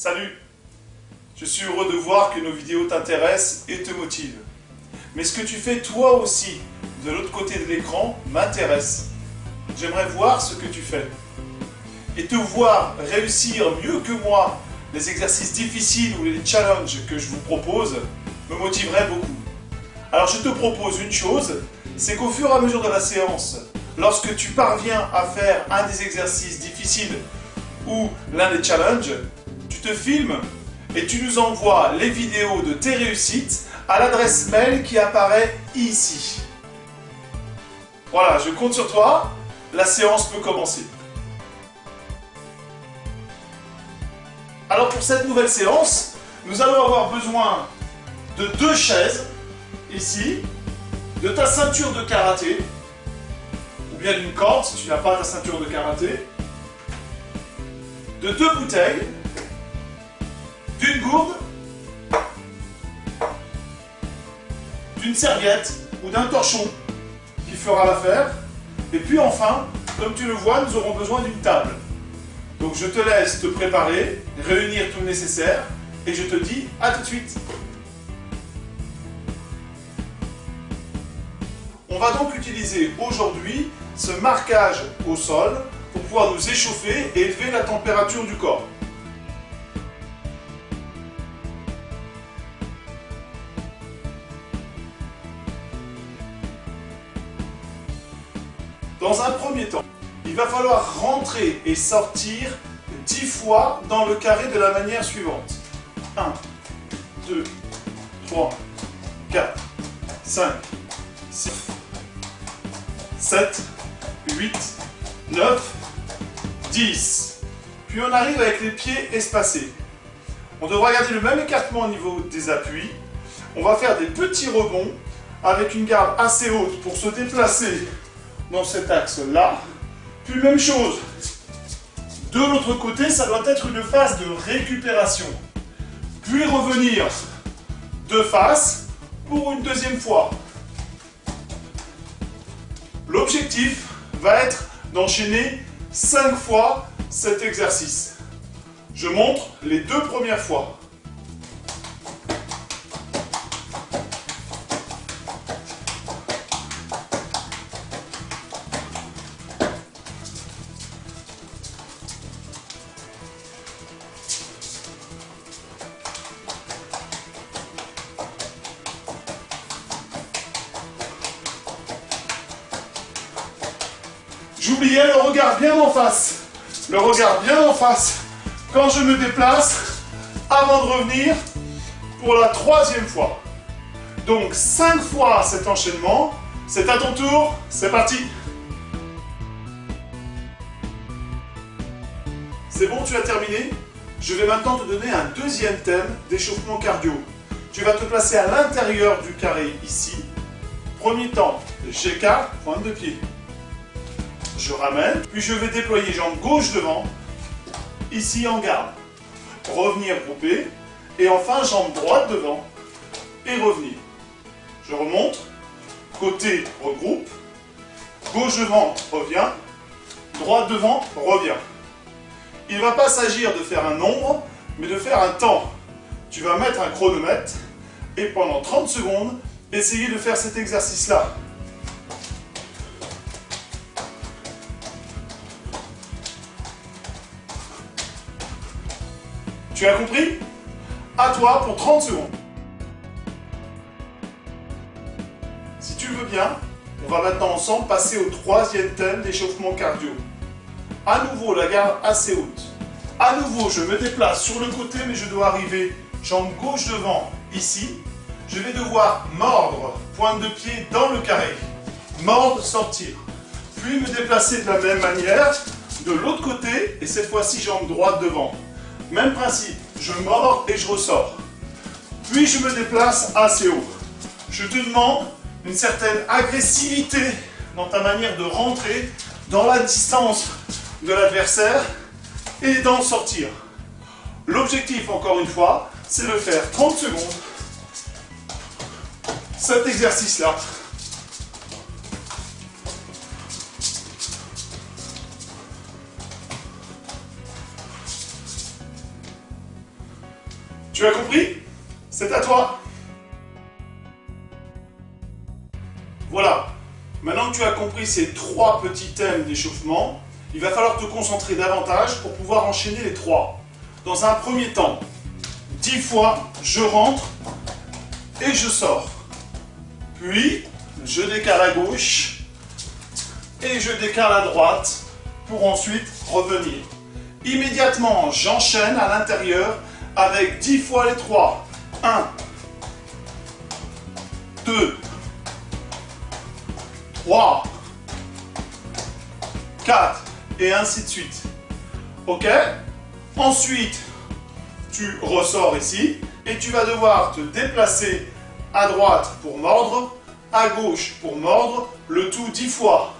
Salut! Je suis heureux de voir que nos vidéos t'intéressent et te motivent. Mais ce que tu fais toi aussi, de l'autre côté de l'écran, m'intéresse. J'aimerais voir ce que tu fais. Et te voir réussir mieux que moi les exercices difficiles ou les challenges que je vous propose me motiverait beaucoup. Alors je te propose une chose, c'est qu'au fur et à mesure de la séance, lorsque tu parviens à faire un des exercices difficiles ou l'un des challenges, tu te filmes et tu nous envoies les vidéos de tes réussites à l'adresse mail qui apparaît ici. Voilà, je compte sur toi, la séance peut commencer. Alors pour cette nouvelle séance, nous allons avoir besoin de 2 chaises, ici, de ta ceinture de karaté, ou bien d'une corde si tu n'as pas ta ceinture de karaté, de 2 bouteilles, d'une gourde, d'une serviette ou d'un torchon qui fera l'affaire, et puis enfin, comme tu le vois, nous aurons besoin d'une table. Donc je te laisse te préparer, réunir tout le nécessaire, et je te dis à tout de suite. On va donc utiliser aujourd'hui ce marquage au sol pour pouvoir nous échauffer et élever la température du corps. Dans un premier temps, il va falloir rentrer et sortir 10 fois dans le carré de la manière suivante. 1, 2, 3, 4, 5, 6, 7, 8, 9, 10. Puis on arrive avec les pieds espacés. On devra garder le même écartement au niveau des appuis. On va faire des petits rebonds avec une garde assez haute pour se déplacer dans cet axe-là. Puis même chose. De l'autre côté, ça doit être une phase de récupération. Puis revenir de face pour une deuxième fois. L'objectif va être d'enchaîner 5 fois cet exercice. Je montre les 2 premières fois. J'oubliais le regard bien en face. Le regard bien en face quand je me déplace avant de revenir pour la 3e fois. Donc 5 fois cet enchaînement. C'est à ton tour. C'est parti. C'est bon, tu as terminé? Je vais maintenant te donner un deuxième thème d'échauffement cardio. Tu vas te placer à l'intérieur du carré ici. Premier temps, j'écarte, pointe de pied. Je ramène, puis je vais déployer jambe gauche devant, ici en garde. Revenir groupé, et enfin jambe droite devant, et revenir. Je remonte, côté regroupe, gauche devant revient, droite devant revient. Il ne va pas s'agir de faire un nombre, mais de faire un temps. Tu vas mettre un chronomètre, et pendant 30 secondes, essayer de faire cet exercice-là. Tu as compris? À toi pour 30 secondes. Si tu veux bien, on va maintenant ensemble passer au 3e thème d'échauffement cardio. À nouveau, la garde assez haute. À nouveau, je me déplace sur le côté, mais je dois arriver jambe gauche devant, ici. Je vais devoir mordre, pointe de pied dans le carré. Mordre, sortir. Puis me déplacer de la même manière, de l'autre côté, et cette fois-ci jambe droite devant. Même principe, je mords et je ressors. Puis je me déplace assez haut. Je te demande une certaine agressivité dans ta manière de rentrer dans la distance de l'adversaire et d'en sortir. L'objectif, encore une fois, c'est de faire 30 secondes cet exercice-là. Tu as compris? C'est à toi. Voilà. Maintenant que tu as compris ces 3 petits thèmes d'échauffement, il va falloir te concentrer davantage pour pouvoir enchaîner les 3. Dans un premier temps, 10 fois, je rentre et je sors. Puis, je décale à gauche et je décale à droite pour ensuite revenir. Immédiatement, j'enchaîne à l'intérieur avec 10 fois les 3. 1, 2, 3, 4 et ainsi de suite. Ok? Ensuite, tu ressors ici et tu vas devoir te déplacer à droite pour mordre, à gauche pour mordre, le tout 10 fois.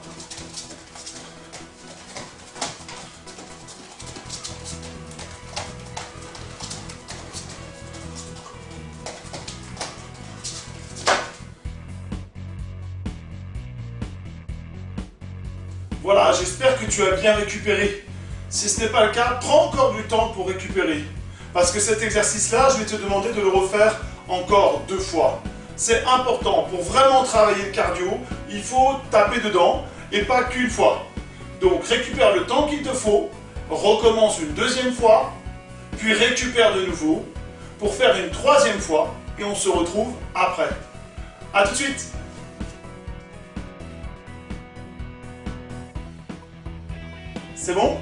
Voilà, j'espère que tu as bien récupéré. Si ce n'est pas le cas, prends encore du temps pour récupérer. Parce que cet exercice-là, je vais te demander de le refaire encore 2 fois. C'est important, pour vraiment travailler le cardio, il faut taper dedans et pas qu'une fois. Donc récupère le temps qu'il te faut, recommence une 2e fois, puis récupère de nouveau pour faire une 3e fois et on se retrouve après. A tout de suite! C'est bon?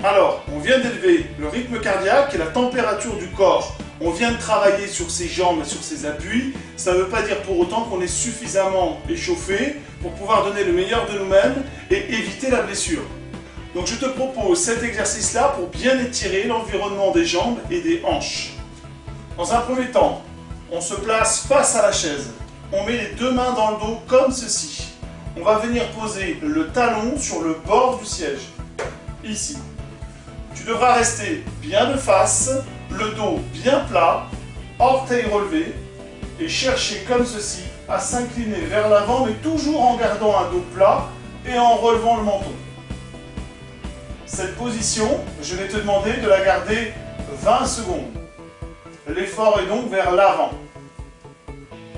Alors, on vient d'élever le rythme cardiaque et la température du corps. On vient de travailler sur ses jambes et sur ses appuis. Ça ne veut pas dire pour autant qu'on est suffisamment échauffé pour pouvoir donner le meilleur de nous-mêmes et éviter la blessure. Donc je te propose cet exercice-là pour bien étirer l'environnement des jambes et des hanches. Dans un premier temps, on se place face à la chaise. On met les 2 mains dans le dos comme ceci. On va venir poser le talon sur le bord du siège, ici. Tu devras rester bien de face, le dos bien plat, orteils relevés, et chercher comme ceci à s'incliner vers l'avant, mais toujours en gardant un dos plat et en relevant le menton. Cette position, je vais te demander de la garder 20 secondes. L'effort est donc vers l'avant.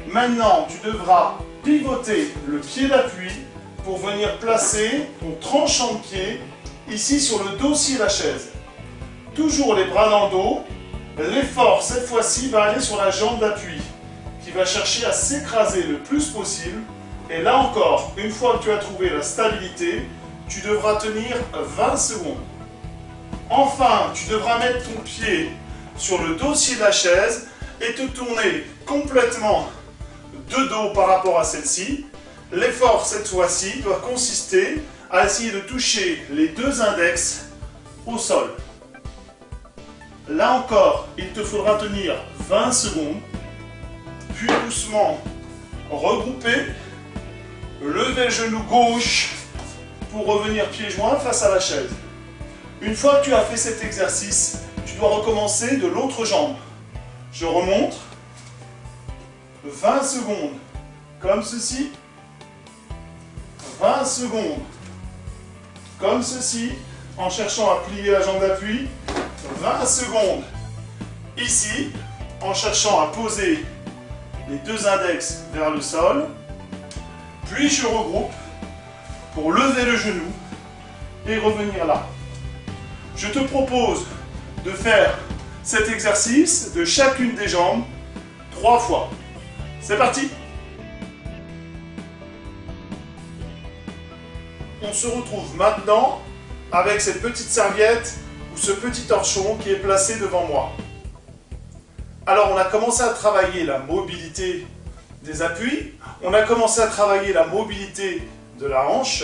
Maintenant, tu devras pivoter le pied d'appui pour venir placer ton tranchant de pied ici sur le dossier de la chaise. Toujours les bras dans le dos. L'effort, cette fois-ci, va aller sur la jambe d'appui qui va chercher à s'écraser le plus possible. Et là encore, une fois que tu as trouvé la stabilité, tu devras tenir 20 secondes. Enfin, tu devras mettre ton pied sur le dossier de la chaise et te tourner complètement de dos par rapport à celle-ci. L'effort cette fois-ci doit consister à essayer de toucher les 2 index au sol. Là encore, il te faudra tenir 20 secondes, puis doucement regrouper, lever le genou gauche pour revenir pieds joints face à la chaise. Une fois que tu as fait cet exercice, tu dois recommencer de l'autre jambe. Je remonte. 20 secondes, comme ceci, 20 secondes, comme ceci, en cherchant à plier la jambe d'appui, 20 secondes, ici, en cherchant à poser les 2 index vers le sol, puis je regroupe pour lever le genou et revenir là. Je te propose de faire cet exercice de chacune des jambes 3 fois. C'est parti! On se retrouve maintenant avec cette petite serviette ou ce petit torchon qui est placé devant moi. Alors on a commencé à travailler la mobilité des appuis, on a commencé à travailler la mobilité de la hanche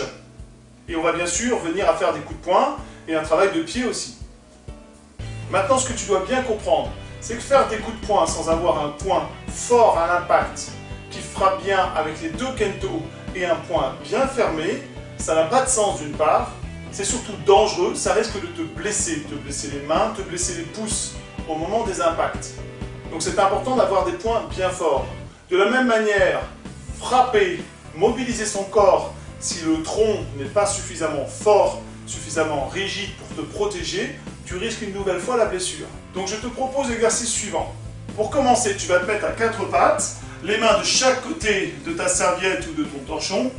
et on va bien sûr venir à faire des coups de poing et un travail de pied aussi. Maintenant ce que tu dois bien comprendre, c'est que faire des coups de poing sans avoir un point fort à l'impact qui frappe bien avec les 2 kento et un point bien fermé, ça n'a pas de sens d'une part, c'est surtout dangereux, ça risque de te blesser les mains, te blesser les pouces au moment des impacts. Donc c'est important d'avoir des points bien forts. De la même manière, frapper, mobiliser son corps si le tronc n'est pas suffisamment fort, suffisamment rigide pour te protéger, tu risques une nouvelle fois la blessure. Donc je te propose l'exercice suivant. Pour commencer, tu vas te mettre à quatre pattes, les mains de chaque côté de ta serviette ou de ton torchon.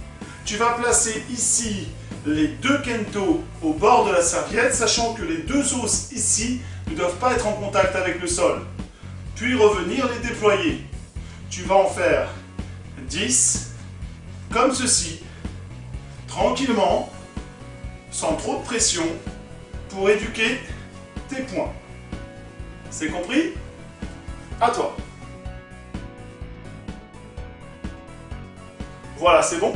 Tu vas placer ici les deux kento au bord de la serviette, sachant que les deux os ici ne doivent pas être en contact avec le sol. Puis revenir les déployer. Tu vas en faire 10, comme ceci, tranquillement, sans trop de pression, pour éduquer tes poings. C'est compris? À toi. Voilà, c'est bon.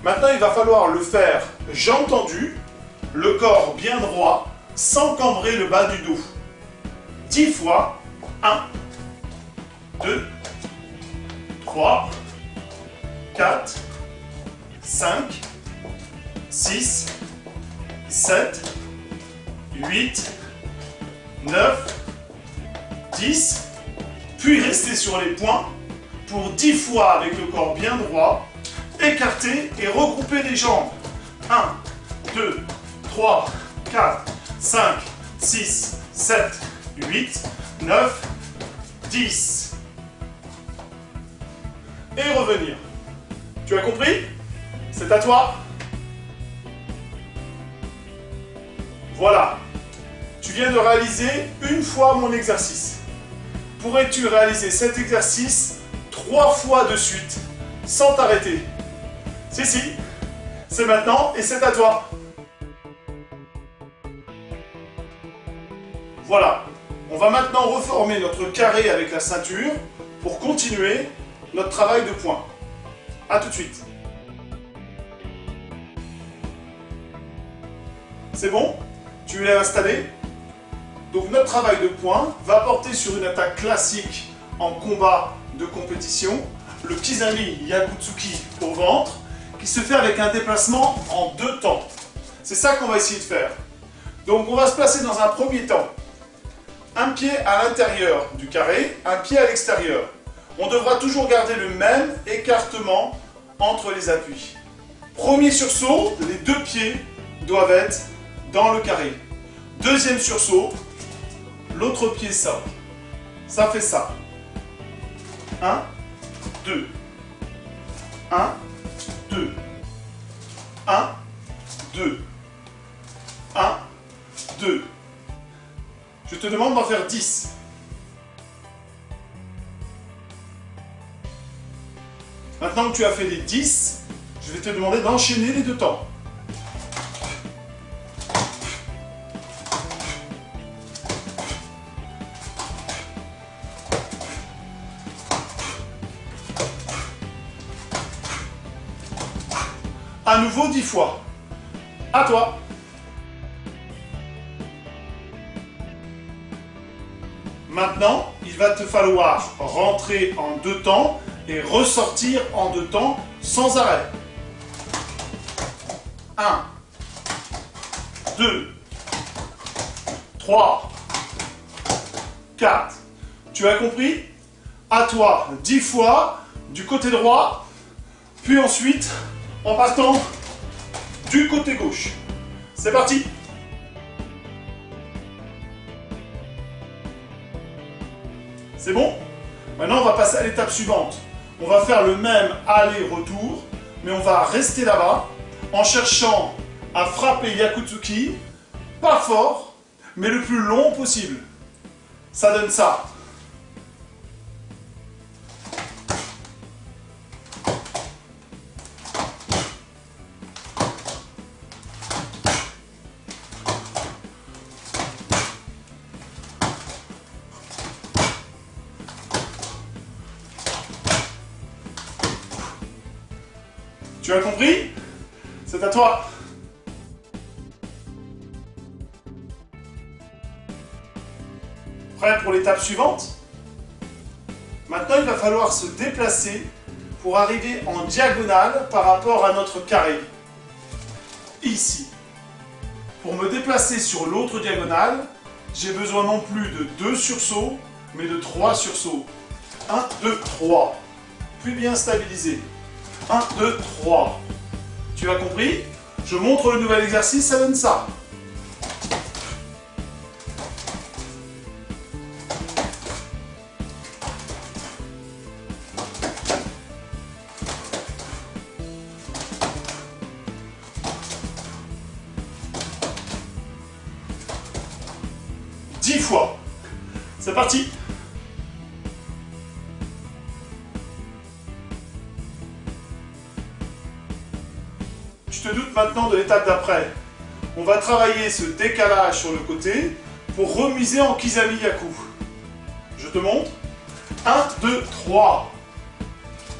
Maintenant, il va falloir le faire jambes tendues, le corps bien droit, sans cambrer le bas du dos. 10 fois. 1, 2, 3, 4, 5, 6, 7, 8, 9, 10. Puis restez sur les poings pour 10 fois avec le corps bien droit. Écartez et regroupez les jambes. 1, 2, 3, 4, 5, 6, 7, 8, 9, 10. Et revenir. Tu as compris? C'est à toi. Voilà. Tu viens de réaliser une fois mon exercice. Pourrais-tu réaliser cet exercice 3 fois de suite, sans t'arrêter? Si, c'est maintenant et c'est à toi. Voilà, on va maintenant reformer notre carré avec la ceinture pour continuer notre travail de poing. A tout de suite. C'est bon? Tu es installé? Donc notre travail de poing va porter sur une attaque classique en combat de compétition, le Kizami Yakutsuki au ventre, qui se fait avec un déplacement en 2 temps. C'est ça qu'on va essayer de faire. Donc on va se placer dans un premier temps. Un pied à l'intérieur du carré, un pied à l'extérieur. On devra toujours garder le même écartement entre les appuis. Premier sursaut, les 2 pieds doivent être dans le carré. Deuxième sursaut, l'autre pied sort. Ça fait ça. 1, 2. 1, 2. 1, 2. 1, 2. Je te demande d'en faire 10. Maintenant que tu as fait les 10, je vais te demander d'enchaîner les 2 temps. À nouveau 10 fois. À toi. Maintenant, il va te falloir rentrer en 2 temps et ressortir en 2 temps sans arrêt. 1, 2, 3, 4. Tu as compris? À toi 10 fois du côté droit, puis ensuite en partant du côté gauche. C'est parti! C'est bon? Maintenant, on va passer à l'étape suivante. On va faire le même aller-retour, mais on va rester là-bas en cherchant à frapper Yakutsuki, pas fort, mais le plus long possible. Ça donne ça. Tu as compris? C'est à toi. Prêt pour l'étape suivante? Maintenant, il va falloir se déplacer pour arriver en diagonale par rapport à notre carré. Ici. Pour me déplacer sur l'autre diagonale, j'ai besoin non plus de 2 sursauts, mais de 3 sursauts. 1, 2, 3. Puis bien stabilisé. 1, 2, 3. Tu as compris? Je montre le nouvel exercice, ça donne ça. fois. C'est parti. Tu te doutes maintenant de l'étape d'après. On va travailler ce décalage sur le côté pour remiser en Kizami-Yaku. Je te montre. 1, 2, 3.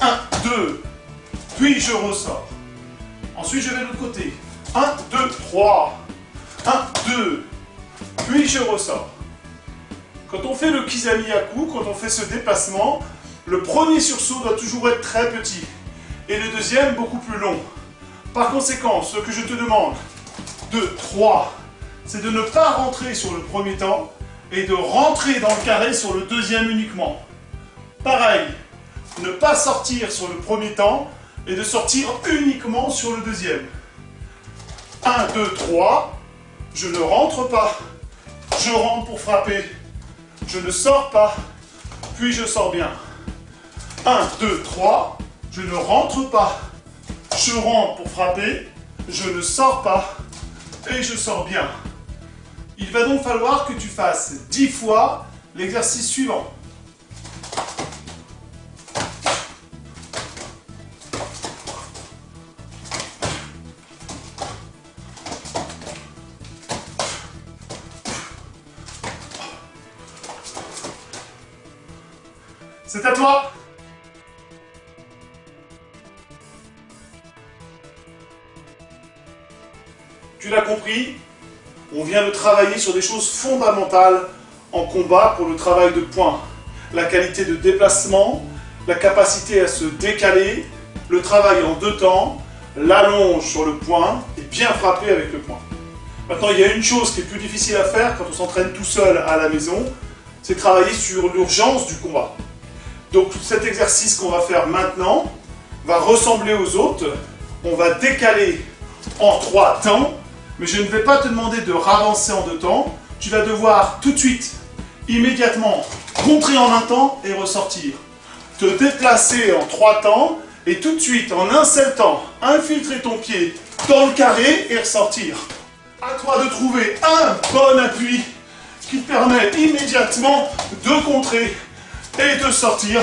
1, 2. Puis je ressors. Ensuite, je vais de l'autre côté. 1, 2, 3. 1, 2. Puis je ressors. Quand on fait le Kizami-Yaku, quand on fait ce déplacement, le premier sursaut doit toujours être très petit. Et le deuxième, beaucoup plus long. Par conséquent, ce que je te demande, 2, 3, c'est de ne pas rentrer sur le premier temps et de rentrer dans le carré sur le deuxième uniquement. Pareil, ne pas sortir sur le premier temps et de sortir uniquement sur le deuxième. 1, 2, 3, je ne rentre pas, je rentre pour frapper, je ne sors pas, puis je sors bien. 1, 2, 3, je ne rentre pas, je rentre pour frapper, je ne sors pas, et je sors bien. Il va donc falloir que tu fasses 10 fois l'exercice suivant. C'est à toi. Tu l'as compris, on vient de travailler sur des choses fondamentales en combat pour le travail de poing. La qualité de déplacement, la capacité à se décaler, le travail en deux temps, l'allonge sur le poing et bien frapper avec le poing. Maintenant, il y a une chose qui est plus difficile à faire quand on s'entraîne tout seul à la maison, c'est travailler sur l'urgence du combat. Donc cet exercice qu'on va faire maintenant va ressembler aux autres. On va décaler en 3 temps, mais je ne vais pas te demander de ravancer en 2 temps. Tu vas devoir tout de suite, immédiatement, contrer en un temps et ressortir. Te déplacer en 3 temps et tout de suite, en un seul temps, infiltrer ton pied dans le carré et ressortir. À toi de trouver un bon appui qui te permet immédiatement de contrer et de sortir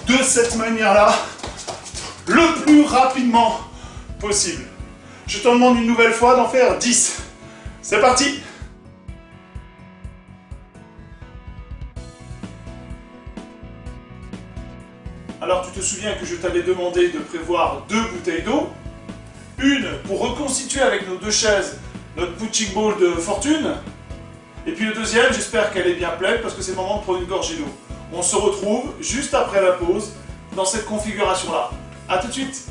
de cette manière-là le plus rapidement possible. Je te demande une nouvelle fois d'en faire 10. C'est parti! Alors tu te souviens que je t'avais demandé de prévoir 2 bouteilles d'eau. Une pour reconstituer avec nos 2 chaises notre punching ball de fortune. Et puis le deuxième, j'espère qu'elle est bien pleine parce que c'est le moment de prendre une gorgée d'eau. On se retrouve juste après la pause dans cette configuration-là. A tout de suite!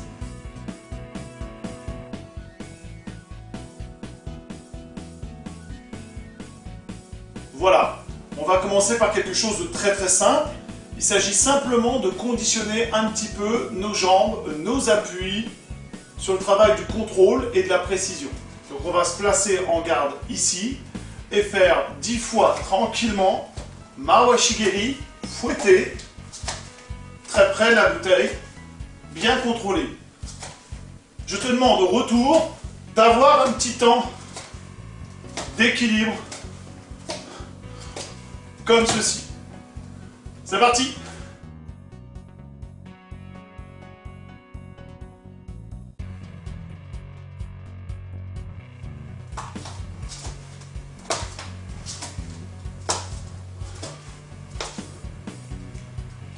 Voilà, on va commencer par quelque chose de très très simple. Il s'agit simplement de conditionner un petit peu nos jambes, nos appuis sur le travail du contrôle et de la précision. Donc on va se placer en garde ici et faire 10 fois tranquillement Mawashigeri, fouetter, très près de la bouteille, bien contrôlé. Je te demande au retour d'avoir un petit temps d'équilibre comme ceci. C'est parti!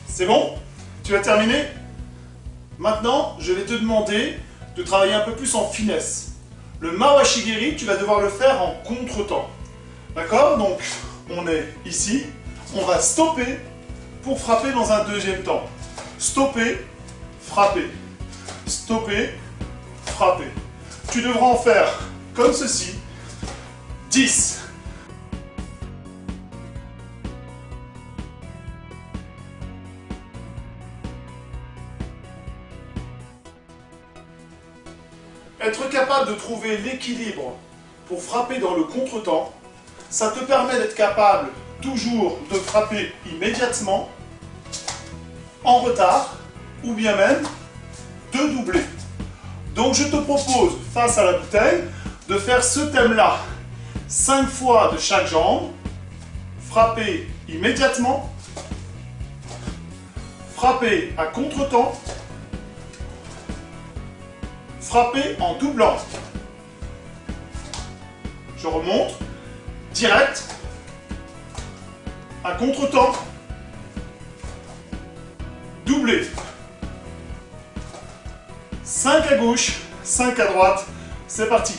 C'est bon? Tu as terminé? Maintenant, je vais te demander de travailler un peu plus en finesse. Le Mawashigeri, tu vas devoir le faire en contre-temps. D'accord? Donc, on est ici, on va stopper pour frapper dans un deuxième temps. Stopper, frapper. Stopper, frapper. Tu devras en faire comme ceci. 10. Être capable de trouver l'équilibre pour frapper dans le contre-temps, ça te permet d'être capable toujours de frapper immédiatement, en retard, ou bien même de doubler. Donc je te propose, face à la bouteille, de faire ce thème-là. 5 fois de chaque jambe, frapper immédiatement, frapper à contre-temps, frapper en doublant. Je remonte, direct, à contre-temps, doublé. 5 à gauche, 5 à droite, c'est parti.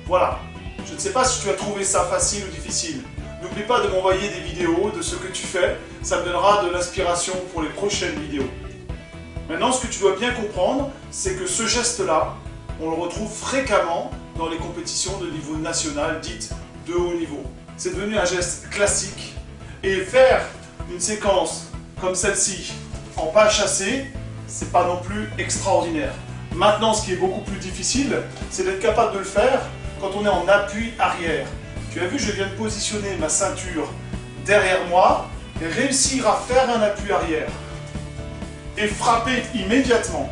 Voilà, je ne sais pas si tu as trouvé ça facile ou difficile. N'oublie pas de m'envoyer des vidéos de ce que tu fais, ça me donnera de l'inspiration pour les prochaines vidéos. Maintenant, ce que tu dois bien comprendre, c'est que ce geste-là, on le retrouve fréquemment dans les compétitions de niveau national dites de haut niveau. C'est devenu un geste classique et faire une séquence comme celle-ci en pas chassé, c'est pas non plus extraordinaire. Maintenant, ce qui est beaucoup plus difficile, c'est d'être capable de le faire quand on est en appui arrière. Tu as vu, je viens de positionner ma ceinture derrière moi et réussir à faire un appui arrière et frapper immédiatement.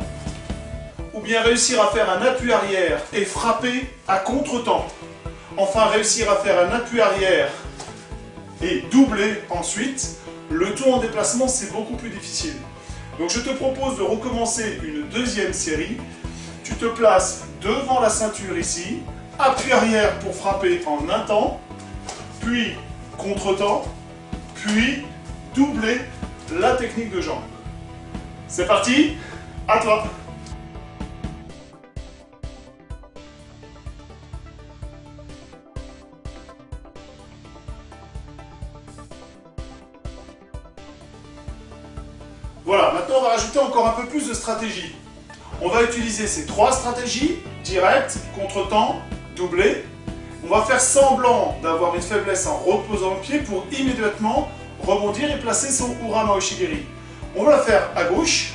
Ou bien réussir à faire un appui arrière et frapper à contre-temps. Enfin, réussir à faire un appui arrière et doubler ensuite. Le tout en déplacement, c'est beaucoup plus difficile. Donc je te propose de recommencer une deuxième série. Tu te places devant la ceinture ici, appui arrière pour frapper en un temps, puis contre-temps, puis doubler la technique de jambe. C'est parti, à toi! Voilà, maintenant on va rajouter encore un peu plus de stratégie. On va utiliser ces 3 stratégies, direct, contre-temps, doublé. On va faire semblant d'avoir une faiblesse en reposant le pied pour immédiatement rebondir et placer son Ura Maoshigiri. On va le faire à gauche,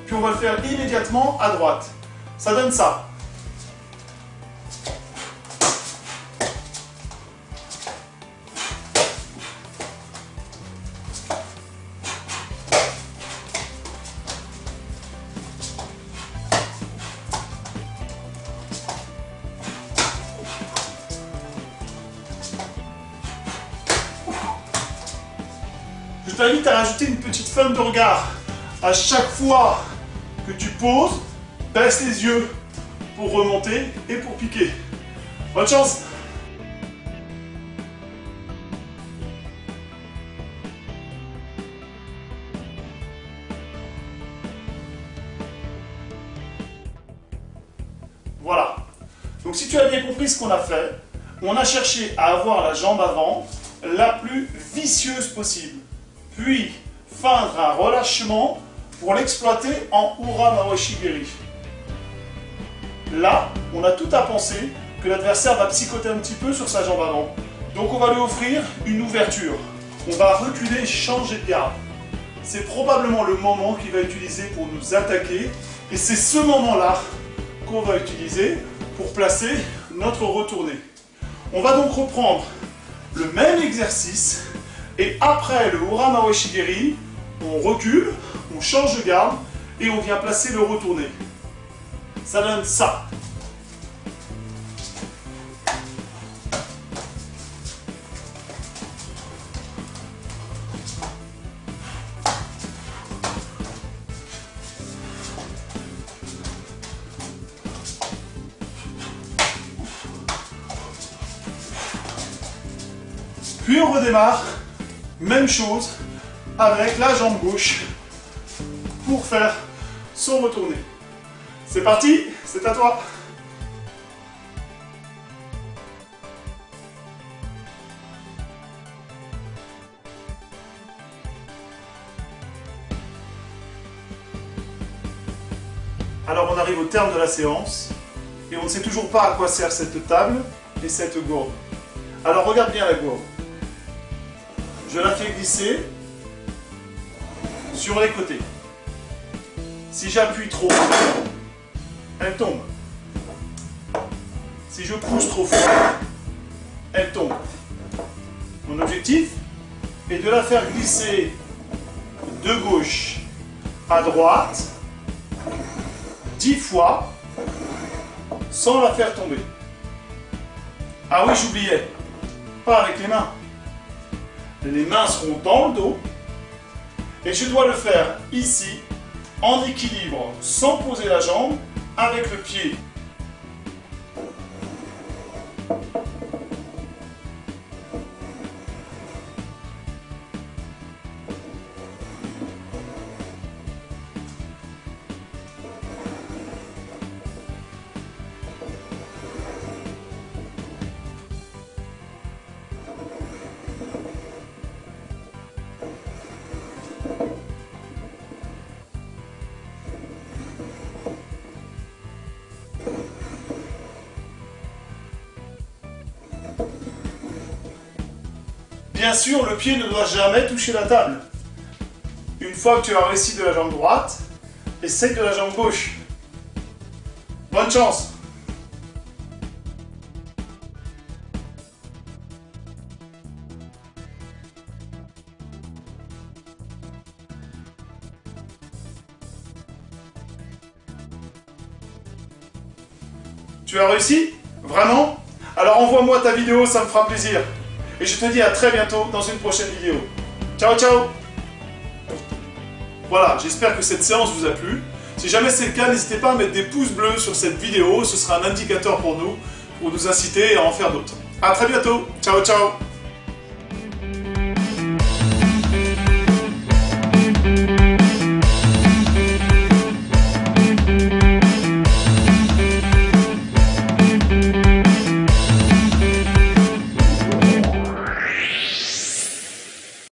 puis on va le faire immédiatement à droite. Ça donne ça. Je t'invite à rajouter une petite feinte de regard. À chaque fois que tu poses, baisse les yeux pour remonter et pour piquer. Bonne chance! Voilà. Donc si tu as bien compris ce qu'on a fait, on a cherché à avoir la jambe avant la plus vicieuse possible. Puis feindre un relâchement pour l'exploiter en Ura Maoshigiri. Là, on a tout à penser que l'adversaire va psychoter un petit peu sur sa jambe avant. Donc on va lui offrir une ouverture. On va reculer, changer de garde. C'est probablement le moment qu'il va utiliser pour nous attaquer. Et c'est ce moment-là qu'on va utiliser pour placer notre retourné. On va donc reprendre le même exercice. Et après le Ura Maoshigiri, on recule, on change de garde et on vient placer le retourné. Ça donne ça. Puis on redémarre, même chose, avec la jambe gauche pour faire son retourné. C'est parti, c'est à toi. Alors on arrive au terme de la séance et on ne sait toujours pas à quoi sert cette table et cette gourde. Alors regarde bien la gourde. Je la fais glisser sur les côtés. Si j'appuie trop, elle tombe. Si je pousse trop fort, elle tombe. Mon objectif est de la faire glisser de gauche à droite, 10 fois, sans la faire tomber. Ah oui, j'oubliais, pas avec les mains. Les mains seront dans le dos, et je dois le faire ici, en équilibre, sans poser la jambe, avec le pied. Bien sûr, le pied ne doit jamais toucher la table. Une fois que tu as réussi de la jambe droite, essaye de la jambe gauche. Bonne chance! Tu as réussi? Vraiment? Alors envoie-moi ta vidéo, ça me fera plaisir. Et je te dis à très bientôt dans une prochaine vidéo. Ciao, ciao! Voilà, j'espère que cette séance vous a plu. Si jamais c'est le cas, n'hésitez pas à mettre des pouces bleus sur cette vidéo. Ce sera un indicateur pour nous inciter à en faire d'autres. A très bientôt. Ciao, ciao!